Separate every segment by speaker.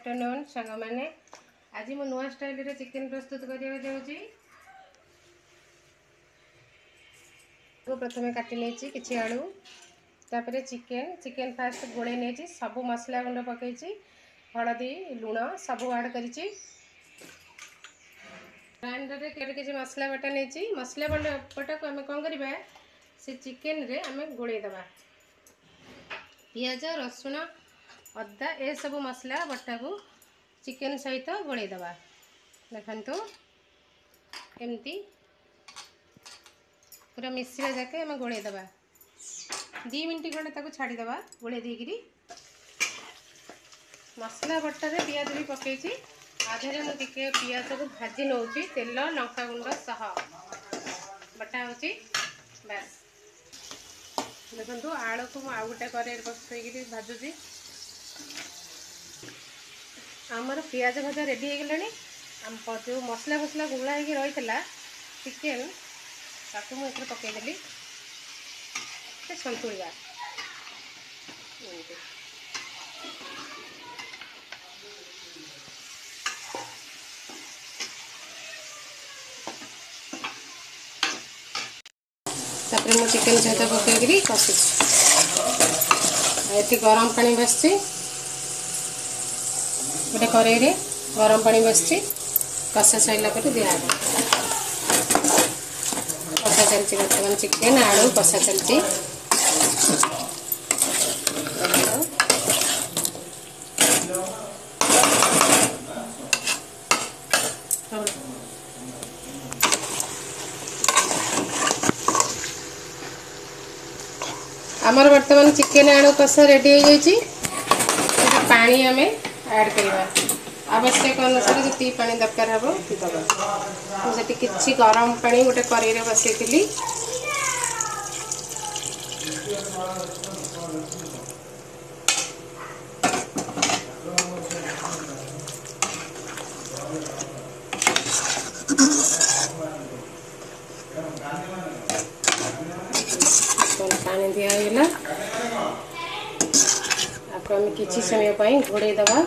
Speaker 1: Afternoon सांग मैंने आज मु नुआ स्टाइल रे चिकन प्रस्तुत करने जाऊँगी। प्रथम काटी नहीं किसी आलू तापर चिकन फास्ट गोले नहीं सब मसला गुंड पकई हलदी लुण सब आड कर ग्राइंडर किसी मसला बटा नहीं मसला बटा को आम कौन करवा से चिकन रे आम गोलेदबा पियाज रसुण अदा ए सब मसला बटा को चिकन सहित गोलेदबा देखु एमती पूरा मिश्रा जाके आम गोलेदबा 2 मिनट खंडे छाड़ीदबा गोले देकरी मसला बटारे पियाज भी पकई आधे मुझे पियाज को भाजी नौ तेल लंका गुंड सह बटा हो बस देखो आलू को आउ गोटे कड़ाई बसई भाजुची आमर पियाज भजा रेडी हो गलानी जो मसला फसला गुला हो रही चिकेन ताकू मुझे पकईदेली संतुलिया तापर मो चिकन सहित पकईकरी कषी ये गरम पानी बस गोटे कड़ाई रे गरम पानी बस कषा सरला दिया कषा चलती बर्तमान चिकेन आलू कषा चलती आमर बर्तमान चिकेन आलू कषा रेडी हो जाइए पानी आम ऐड करवा आवश्यक अनुसार जी पानी दरकार हम दबा मुझे किसी गरम पानी गोटे कड़ाई रे बसई पानी दिगला आपको आम किसी समय घोड़े दबा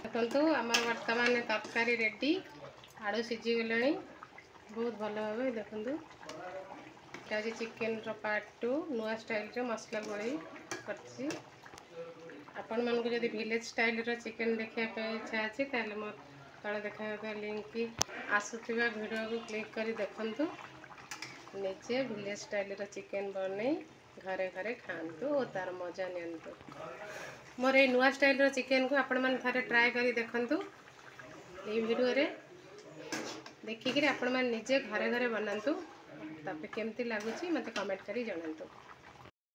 Speaker 1: देखो आम बर्तमान तरकारी रेडी आलू सीझी गले बहुत भल भाव देखु आज चिकेन पार्ट 2 नुआ स्टाइल मसला गोली कर आपण मानक जदि विलेज स्टाइल चिकेन देखा इच्छा अच्छी ताले मो तले देखा लिंक की आसुवा वीडियो को क्लिक कर देखु निजे विलेज स्टाइल चिकेन बन घरे घरे खातु और तार मजा नियंतु मोर ये नुआ स्टाइल चिकेन को आपण मैंने थे ट्राए कर देखु ये वीडियो रे देखिक आपण मैंने निजे घरे घरे बनातु तापर केमती लगुच मत कमेंट कर जनातु।